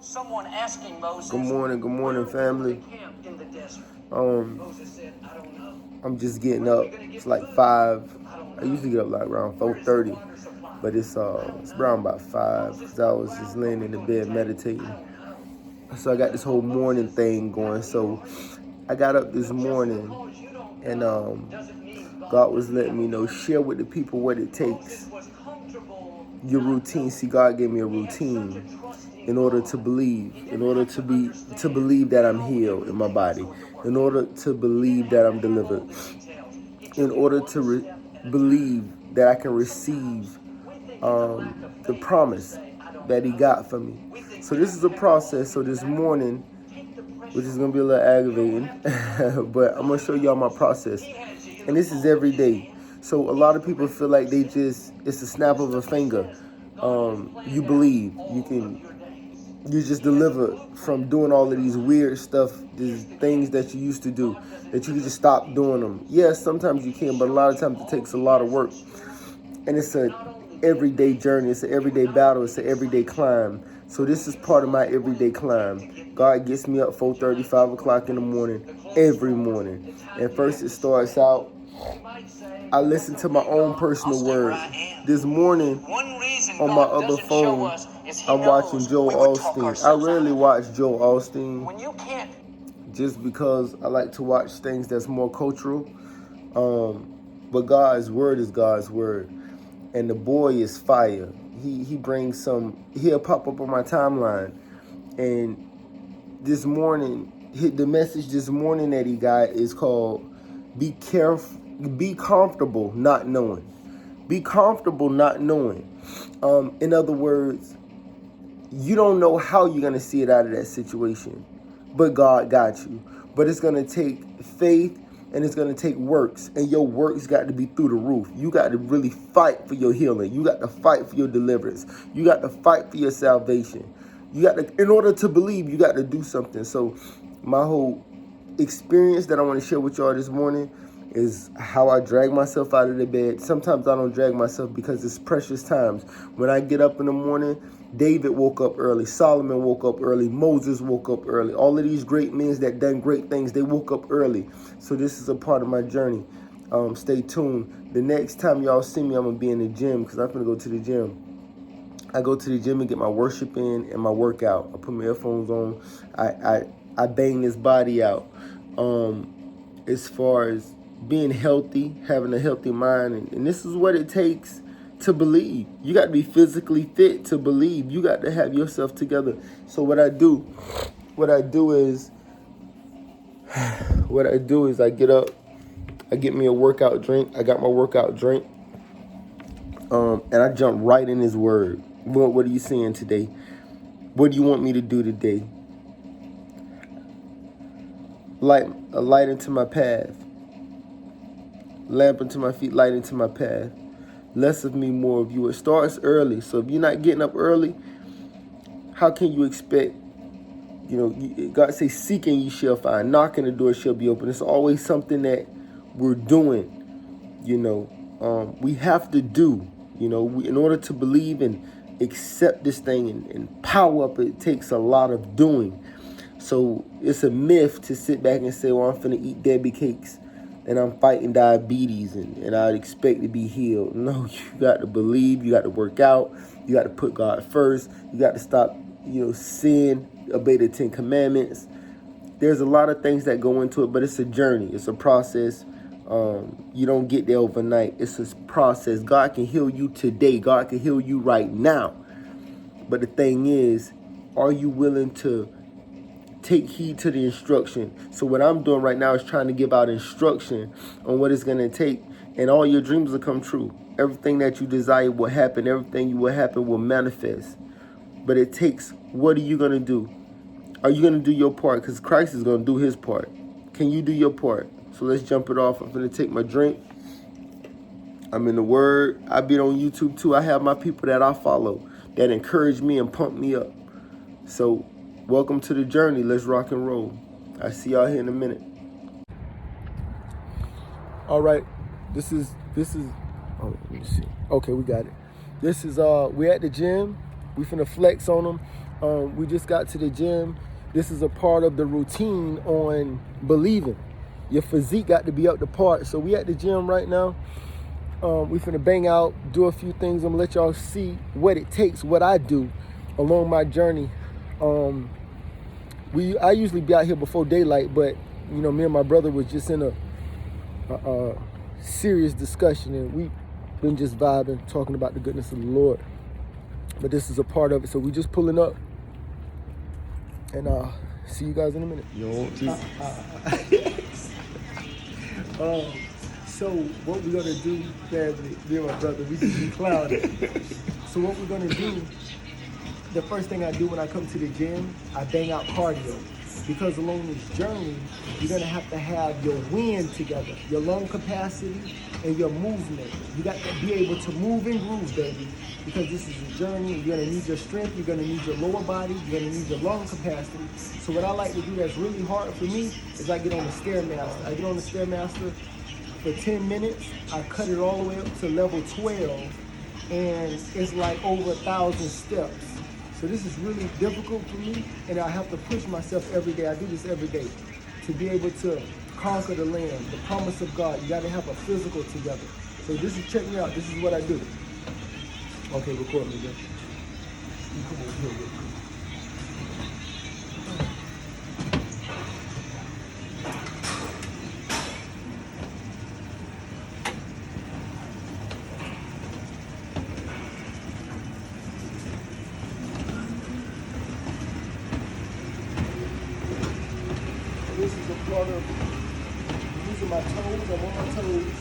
Someone asking Moses, good morning, family. I'm just getting up. It's like 5. I usually get up like around 4:30, but it's around about 5 because I was just laying in the bed meditating. So I got this whole morning thing going. So I got up this morning, and God was letting me know, share with the people what it takes. Your routine. See, God gave me a routine in order to believe, in order to believe that I'm healed in my body, in order to believe that I'm delivered, in order to believe that I can receive the promise that He got for me. So this is a process. So this morning, which is going to be a little aggravating, but I'm going to show y'all my process. And this is every day. So a lot of people feel like it's a snap of a finger. You believe, you just deliver from doing all of these weird stuff, these things that you used to do, that you can just stop doing them. Yes, sometimes you can, but a lot of times it takes a lot of work. And it's a everyday journey. It's an everyday battle. It's an everyday climb. So this is part of my everyday climb. God gets me up 4:30, 5 o'clock in the morning, every morning. And first it starts out, I listen to my own personal word. This morning, on my other phone, I'm watching Joel Osteen. I rarely watch Joel Osteen just because I like to watch things that's more cultural. But God's word is God's word. And the boy is fire. He brings he'll pop up on my timeline. And this morning, the message this morning that he got is called, be comfortable not knowing. Be comfortable not knowing. In other words, you don't know how you're going to see it out of that situation, but God got you. But it's going to take faith, and it's going to take works, and your works got to be through the roof. You got to really fight for your healing. You got to fight for your deliverance. You got to fight for your salvation. You got to, in order to believe, you got to do something. So my whole experience that I want to share with y'all this morning is how I drag myself out of the bed. Sometimes I don't drag myself because it's precious times. When I get up in the morning, David woke up early. Solomon woke up early. Moses woke up early. All of these great men that done great things, they woke up early. So this is a part of my journey. Stay tuned. The next time y'all see me, I'm going to be in the gym because I'm going to go to the gym. I go to the gym and get my worship in and my workout. I put my earphones on. I bang this body out. As far as being healthy, having a healthy mind, and this is what it takes to believe. You got to be physically fit to believe. You got to have yourself together. So what I do is I get up, I get me a workout drink. I got my workout drink, and I jump right in His word. What are you saying today? What do you want me to do today? Light a light into my path. Lamp unto my feet, light into my path. Less of me, more of you. It starts early. So if you're not getting up early, how can you expect, God says, seek and you shall find. Knock and the door shall be open. It's always something that we're doing. We have to do, in order to believe and accept this thing and power up, it takes a lot of doing. So it's a myth to sit back and say, well, I'm finna eat Debbie cakes and I'm fighting diabetes and I'd expect to be healed. No, you got to believe, you got to work out, you got to put God first, you got to stop, sin, obey the 10 commandments. There's a lot of things that go into it, but it's a journey, it's a process. You don't get there overnight. It's a process. God can heal you today. God can heal you right now. But the thing is, are you willing to take heed to the instruction? So what I'm doing right now is trying to give out instruction on what it's going to take, and all your dreams will come true. Everything that you desire will happen. Everything you will happen will manifest. But it takes, what are you going to do? Are you going to do your part? Because Christ is going to do His part. Can you do your part? So let's jump it off. I'm going to take my drink. I'm in the Word. I've been on YouTube too. I have my people that I follow that encourage me and pump me up. So welcome to the journey. Let's rock and roll. I see y'all here in a minute. All right. This is, oh, let me see. Okay, we got it. This is, we're at the gym. We finna flex on them. We just got to the gym. This is a part of the routine on believing. Your physique got to be up to par. So we at the gym right now. We finna bang out, do a few things. I'm gonna let y'all see what it takes, what I do along my journey. I usually be out here before daylight, but you know, me and my brother was just in a serious discussion, and we been just vibing, talking about the goodness of the Lord. But this is a part of it, so we just pulling up, and see you guys in a minute. So what we're gonna do, family, me and my brother, we just be clouded. So what we're gonna do, the first thing I do when I come to the gym, I bang out cardio. Because along this journey, you're gonna have to have your wind together, your lung capacity and your movement. You got to be able to move and groove, baby. Because this is a journey, you're gonna need your strength, you're gonna need your lower body, you're gonna need your lung capacity. So what I like to do that's really hard for me is I get on the Stairmaster. I get on the Stairmaster for 10 minutes, I cut it all the way up to level 12, and it's like over 1,000 steps. So this is really difficult for me, and I have to push myself every day. I do this every day to be able to conquer the land, the promise of God. You got to have a physical together. So this is, check me out, this is what I do. Okay, record me again. You come over here with me. This is a part of using my toes. I'm on my toes.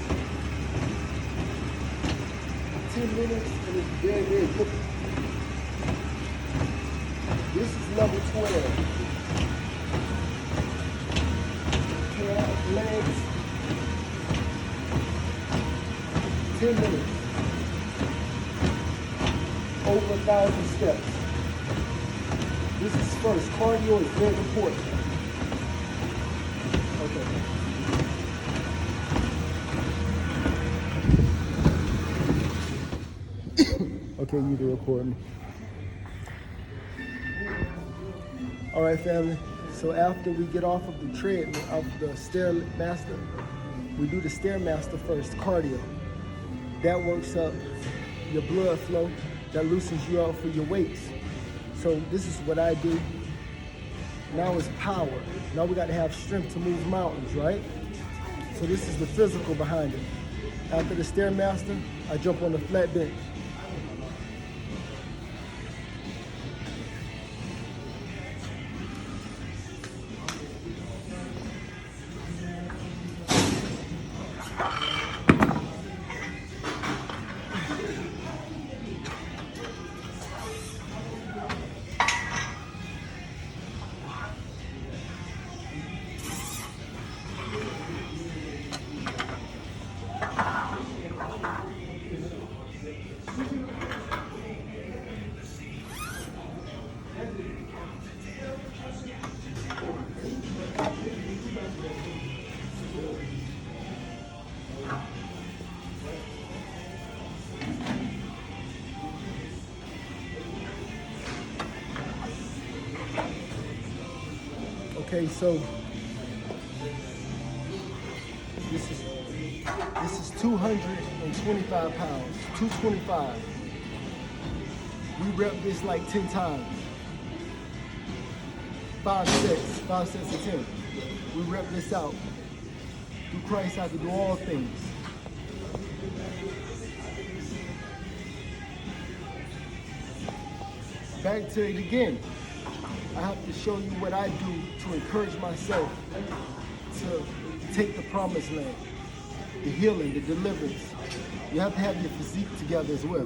10 minutes, and it's very, very good. This is level 12. Calf, legs. 10 minutes. Over 1,000 steps. This is first. Cardio is very important. Okay, you do record me. All right, family. So after we get off of the treadmill, off the Stairmaster, we do the Stairmaster first, cardio. That works up your blood flow. That loosens you up for your weights. So this is what I do. Now it's power. Now we got to have strength to move mountains, right? So this is the physical behind it. After the Stairmaster, I jump on the flat bench. Okay, so this is 225 pounds, 225. We rep this like 10 times. 5 sets of 10. We rep this out. Through Christ I can do all things. Back to it again. I have to show you what I do to encourage myself to take the promised land, the healing, the deliverance. You have to have your physique together as well.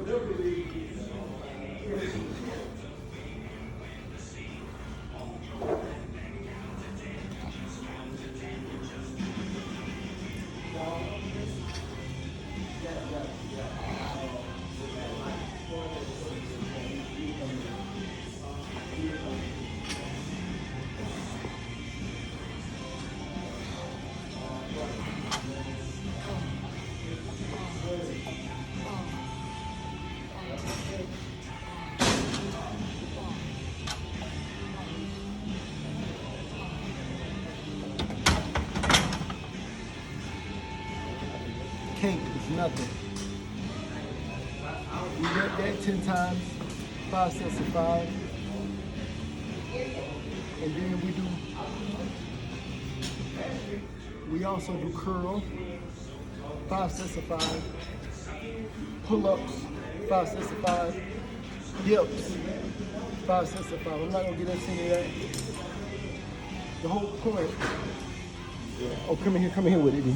nothing. We did that 10 times, 5 sets of 5. And then we also do curl, 5 sets of 5. Pull-ups, 5 sets of 5. Dips, 5 sets of 5. I'm not gonna get into any of that. The whole point. Oh, come in here with it, D.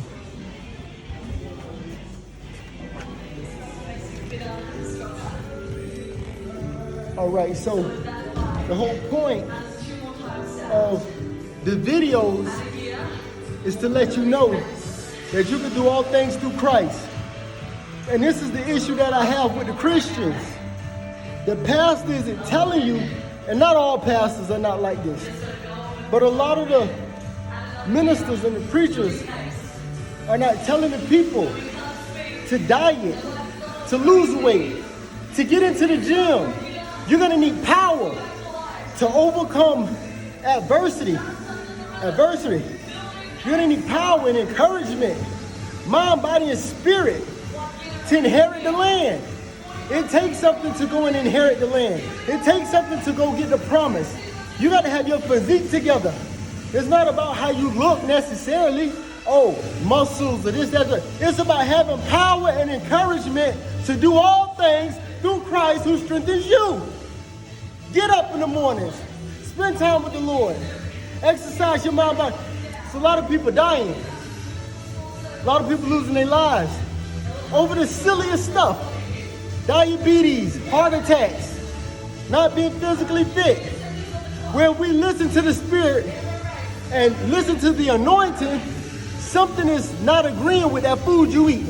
All right, so the whole point of the videos is to let you know that you can do all things through Christ. And this is the issue that I have with the Christians. The pastor isn't telling you, and not all pastors are not like this, but a lot of the ministers and the preachers are not telling the people to diet, to lose weight, to get into the gym. You're gonna need power to overcome adversity. You're gonna need power and encouragement, mind, body, and spirit to inherit the land. It takes something to go and inherit the land. It takes something to go get the promise. You gotta have your physique together. It's not about how you look necessarily. Oh, muscles or this, that, that. It's about having power and encouragement to do all things through Christ who strengthens you. Get up in the mornings. Spend time with the Lord. Exercise your mind, body. It's a lot of people dying. A lot of people losing their lives over the silliest stuff. Diabetes, heart attacks, not being physically fit. When we listen to the Spirit and listen to the anointing, something is not agreeing with that food you eat.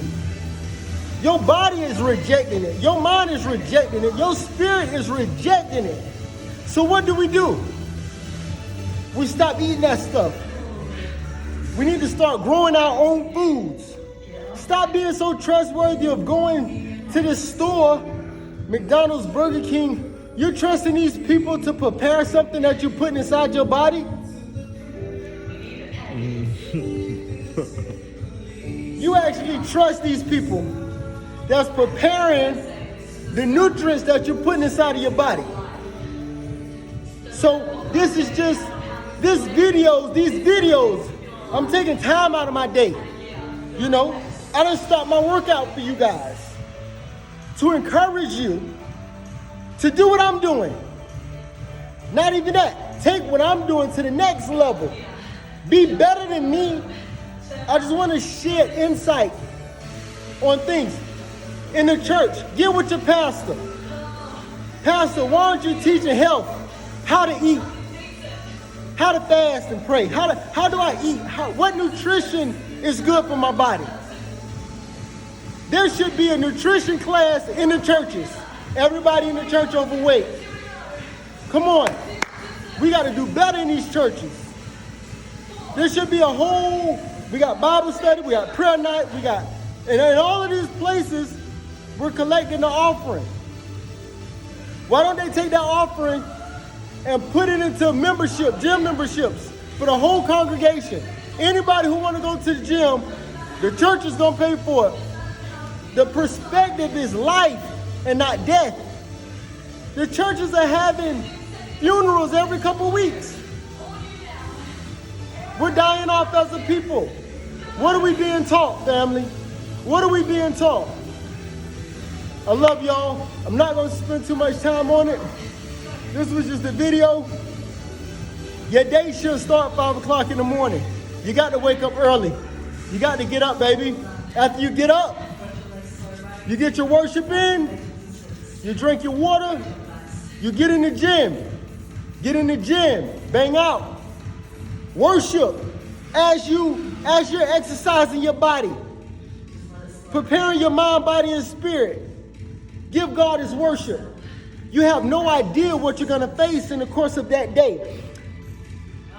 Your body is rejecting it. Your mind is rejecting it. Your spirit is rejecting it. So what do? We stop eating that stuff. We need to start growing our own foods. Stop being so trustworthy of going to the store, McDonald's, Burger King. You're trusting these people to prepare something that you're putting inside your body? You actually trust these people that's preparing the nutrients that you're putting inside of your body. So these videos, I'm taking time out of my day. You know, I done stopped my workout for you guys to encourage you to do what I'm doing. Not even that. Take what I'm doing to the next level. Be better than me. I just want to share insight on things in the church. Get with your pastor. Pastor, why aren't you teaching health? How to eat, how to fast and pray. How do I eat? What nutrition is good for my body? There should be a nutrition class in the churches. Everybody in the church overweight. Come on. We got to do better in these churches. There should be we got Bible study, we got prayer night, and in all of these places, we're collecting the offering. Why don't they take that offering and put it into membership, gym memberships for the whole congregation? Anybody who want to go to the gym, the church is going to pay for it. The perspective is life and not death. The churches are having funerals every couple weeks. We're dying off as a people. What are we being taught, family? What are we being taught? I love y'all. I'm not going to spend too much time on it. This was just a video. Your day should start 5 o'clock in the morning. You got to wake up early. You got to get up, baby. After you get up, you get your worship in, you drink your water, you get in the gym. Get in the gym, bang out. Worship as you're exercising your body. Preparing your mind, body, and spirit. Give God his worship. You have no idea what you're going to face in the course of that day.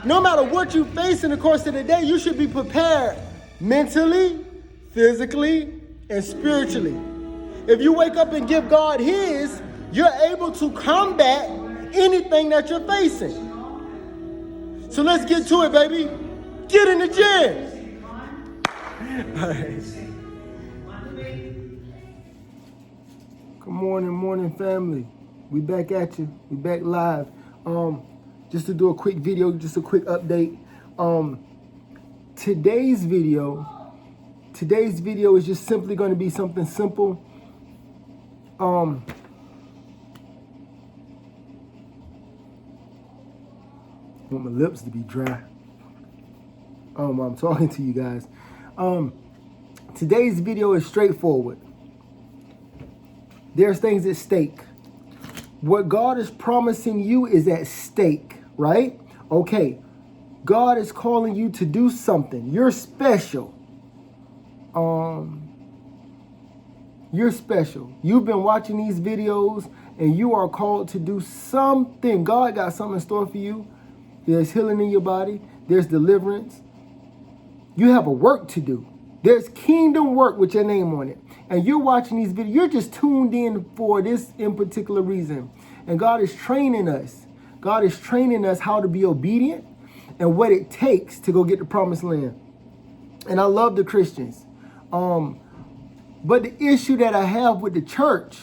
No matter what you face in the course of the day, you should be prepared mentally, physically, and spiritually. If you wake up and give God his, you're able to combat anything that you're facing. So let's get to it, baby. Get in the gym. All right. Morning, family. We back at you. We back live. Just to do a quick video, just a quick update. Today's video is just simply going to be something simple. I want my lips to be dry. I'm talking to you guys. Today's video is straightforward. There's things at stake. What God is promising you is at stake, right? Okay, God is calling you to do something. You're special. You're special. You've been watching these videos and you are called to do something. God got something in store for you. There's healing in your body. There's deliverance. You have a work to do. There's kingdom work with your name on it. And you're watching these videos. You're just tuned in for this in particular reason. And God is training us. God is training us how to be obedient and what it takes to go get the promised land. And I love the Christians. But the issue that I have with the church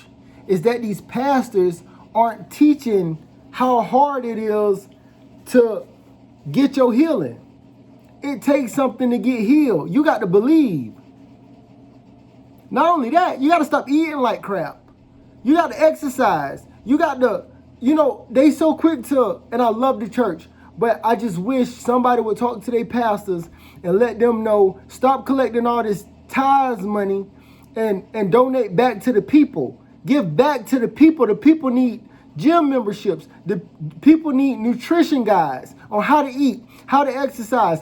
is that these pastors aren't teaching how hard it is to get your healing. It takes something to get healed. You got to believe. Not only that, you got to stop eating like crap. You got to exercise. You got to, they so quick to, and I love the church, but I just wish somebody would talk to their pastors and let them know, stop collecting all this tithes money and donate back to the people. Give back to the people. The people need gym memberships. The people need nutrition guides on how to eat, how to exercise,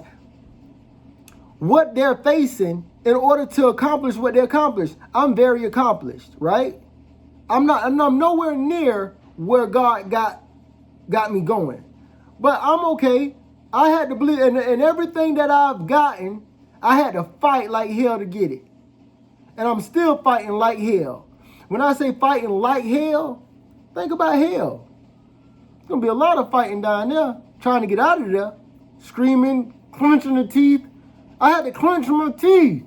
what they're facing in order to accomplish what they accomplished. I'm very accomplished, right? I'm nowhere near where God got me going. But I'm okay. I had to believe, and everything that I've gotten, I had to fight like hell to get it. And I'm still fighting like hell. When I say fighting like hell, think about hell. There's going to be a lot of fighting down there, trying to get out of there, screaming, clenching the teeth. I had to clench my teeth.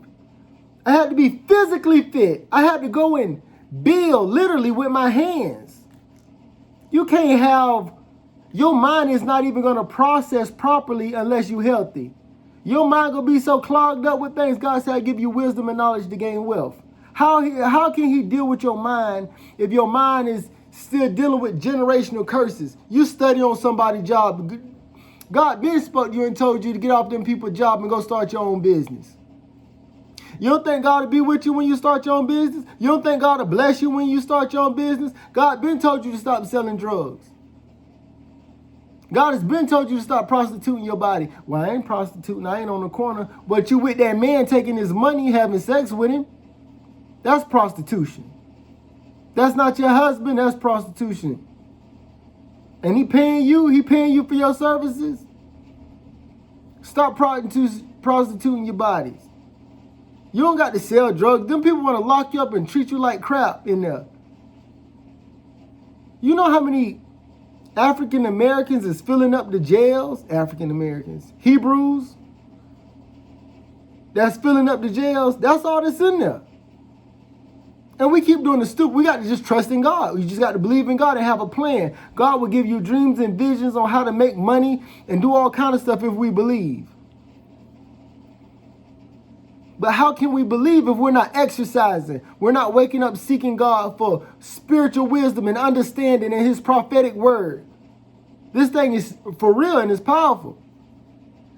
I had to be physically fit. I had to go and build literally with my hands. You can't have, your mind is not even going to process properly unless you're healthy. Your mind going to be so clogged up with things. God said, I give you wisdom and knowledge to gain wealth. How can he deal with your mind if your mind is still dealing with generational curses? You study on somebody's job. God been spoke to you and told you to get off them people's job and go start your own business. You don't think God will be with you when you start your own business? You don't think God will bless you when you start your own business? God been told you to stop selling drugs. God has been told you to stop prostituting your body. Well, I ain't prostituting. I ain't on the corner. But you with that man taking his money, having sex with him. That's prostitution. That's not your husband. That's prostitution. And he paying you for your services. Stop prostituting your bodies. You don't got to sell drugs. Them people want to lock you up and treat you like crap in there. You know how many African Americans is filling up the jails? African Americans. Hebrews. That's filling up the jails. That's all that's in there. And we keep doing the stupid. We got to just trust in God. You just got to believe in God and have a plan. God will give you dreams and visions on how to make money and do all kind of stuff if we believe. But how can we believe if we're not exercising? We're not waking up seeking God for spiritual wisdom and understanding in his prophetic word. This thing is for real and it's powerful.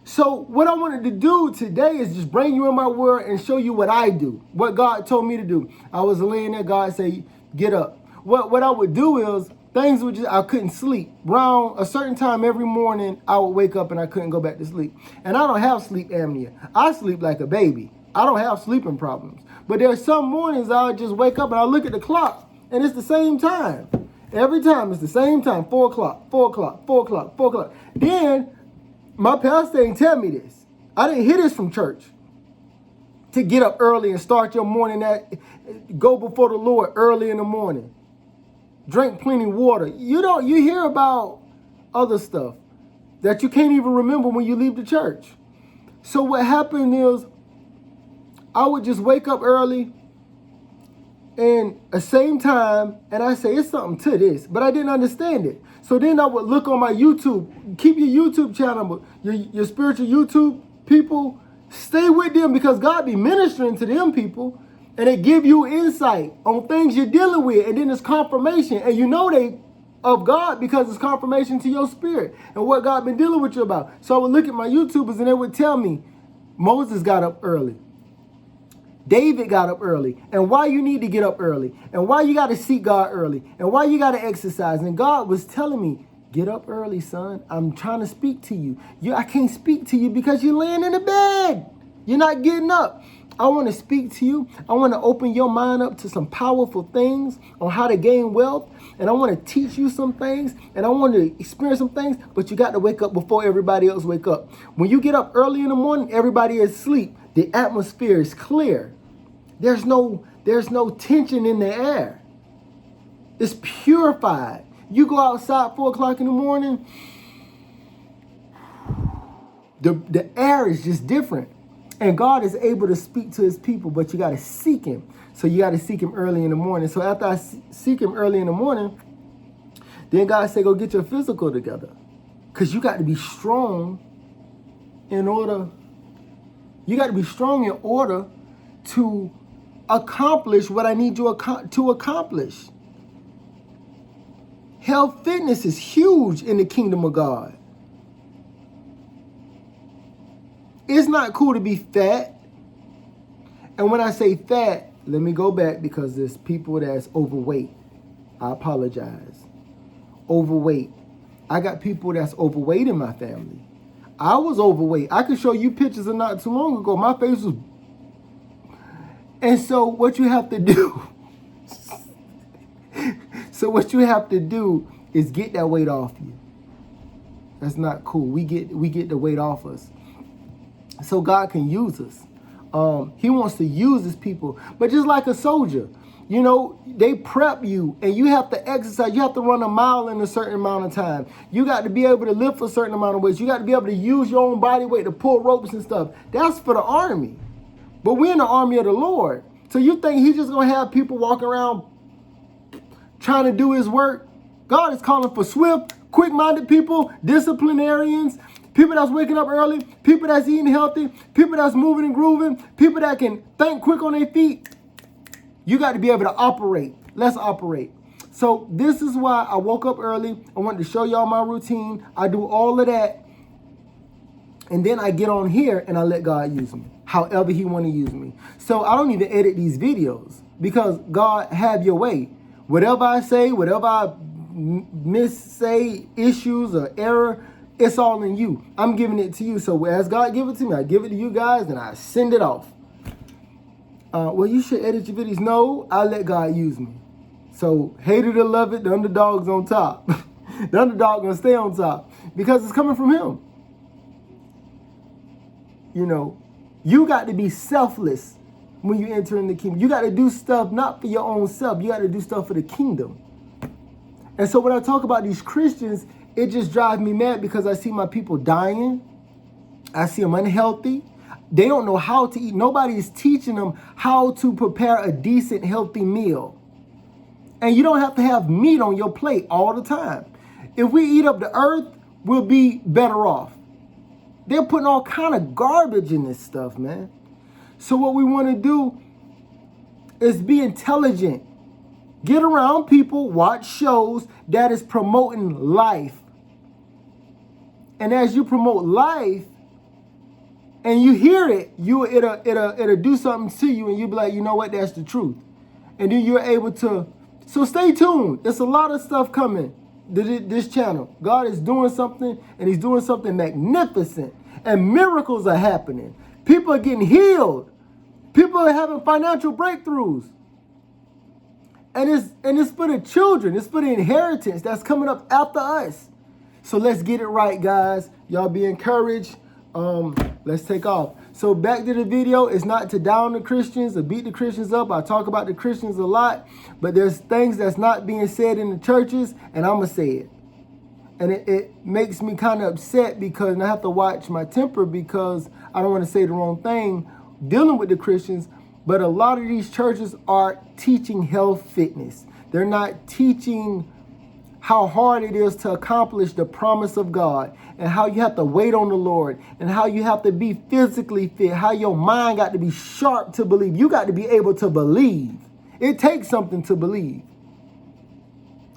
So what I wanted to do today is just bring you in my word and show you what I do, what God told me to do. I was laying there, God said, get up. What I would do is, I couldn't sleep. Around a certain time every morning, I would wake up and I couldn't go back to sleep. And I don't have sleep apnea. I sleep like a baby. I don't have sleeping problems. But there's some mornings I would just wake up and I look at the clock and it's the same time. Every time it's the same time, 4 o'clock, 4 o'clock, 4 o'clock, 4 o'clock. Then my pastor didn't tell me this. I didn't hear this from church. To get up early and start your morning go before the Lord early in the morning. Drink plenty of water. You hear about other stuff that you can't even remember when you leave the church. So what happened is I would just wake up early And at the same time, and I say it's something to this, but I didn't understand it. So then I would look on my YouTube. Keep your YouTube channel, your spiritual YouTube people, stay with them, because God be ministering to them people, and they give you insight on things you're dealing with, and then it's confirmation, and you know they of God because it's confirmation to your spirit and what God been dealing with you about. So I would look at my YouTubers and they would tell me, Moses got up early, David got up early, and why you need to get up early, and why you got to seek God early, and why you got to exercise. And God was telling me, get up early, son. I'm trying to speak to you. I can't speak to you because you're laying in the bed. You're not getting up. I want to speak to you. I want to open your mind up to some powerful things on how to gain wealth. And I want to teach you some things. And I want to experience some things. But you got to wake up before everybody else wake up. When you get up early in the morning, everybody is asleep. The atmosphere is clear. There's no tension in the air. It's purified. You go outside 4 o'clock in the morning, the air is just different. And God is able to speak to his people, but you got to seek him. So you got to seek him early in the morning. So after I seek him early in the morning, then God said, go get your physical together. Because you got to be strong in order to accomplish what I need you to accomplish. Health, fitness is huge in the kingdom of God. It's not cool to be fat. And when I say fat, let me go back because there's people that's overweight. I apologize. Overweight. I got people that's overweight in my family. I was overweight. I could show you pictures of not too long ago. My face was... And so what you have to do... is get that weight off you. That's not cool. We get the weight off us. So God can use us. He wants to use his people. But just like a soldier, you know, they prep you and you have to exercise. You have to run a mile in a certain amount of time. You got to be able to lift a certain amount of weights. You got to be able to use your own body weight to pull ropes and stuff. That's for the army. But we're in the army of the Lord. So you think he's just going to have people walking around trying to do his work? God is calling for swift, quick-minded people, disciplinarians, people that's waking up early, people that's eating healthy, people that's moving and grooving, people that can think quick on their feet. You got to be able to operate. Let's operate. So this is why I woke up early. I wanted to show y'all my routine. I do all of that. And then I get on here and I let God use me however he want to use me. So I don't even edit these videos because God, have your way. Whatever I say, whatever I missay, issues or error, it's all in you. I'm giving it to you. So as God give it to me, I give it to you guys and I send it off. Well, you should edit your videos. No, I let God use me. So hate it or love it, the underdog's on top. The underdog gonna stay on top because it's coming from him. You know, you got to be selfless when you enter in the kingdom. You got to do stuff not for your own self. You got to do stuff for the kingdom. And so when I talk about these Christians, it just drives me mad because I see my people dying. I see them unhealthy. They don't know how to eat. Nobody is teaching them how to prepare a decent, healthy meal. And you don't have to have meat on your plate all the time. If we eat up the earth, we'll be better off. They're putting all kind of garbage in this stuff, man. So what we want to do is be intelligent. Get around people, watch shows that is promoting life. And as you promote life and you hear it, it'll do something to you and you'll be like, you know what, that's the truth. And then you're able to, so stay tuned. There's a lot of stuff coming to this channel. God is doing something and he's doing something magnificent and miracles are happening. People are getting healed. People are having financial breakthroughs. And it's for the children. It's for the inheritance that's coming up after us. So let's get it right, guys. Y'all be encouraged. Let's take off. So back to the video. It's not to down the Christians or beat the Christians up. I talk about the Christians a lot. But there's things that's not being said in the churches. And I'm going to say it. And it makes me kind of upset because I have to watch my temper because I don't want to say the wrong thing dealing with the Christians. But a lot of these churches are teaching health fitness. They're not teaching how hard it is to accomplish the promise of God, and how you have to wait on the Lord, and how you have to be physically fit, how your mind got to be sharp to believe. You got to be able to believe. It takes something to believe.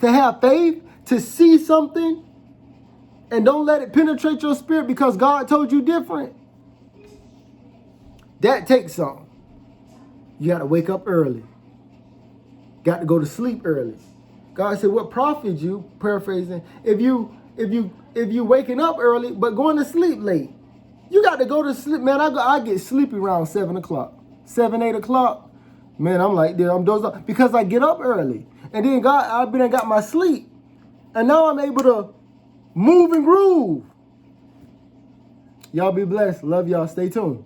To have faith, to see something, and don't let it penetrate your spirit because God told you different. That takes something. You got to wake up early. Got to go to sleep early. God said, what profits you, paraphrasing, if you waking up early but going to sleep late? You got to go to sleep. Man, I get sleepy around 7 o'clock. 7, 8 o'clock. Man, I'm like, I'm dozing off because I get up early. And then I've been and got my sleep. And now I'm able to move and groove. Y'all be blessed. Love y'all. Stay tuned.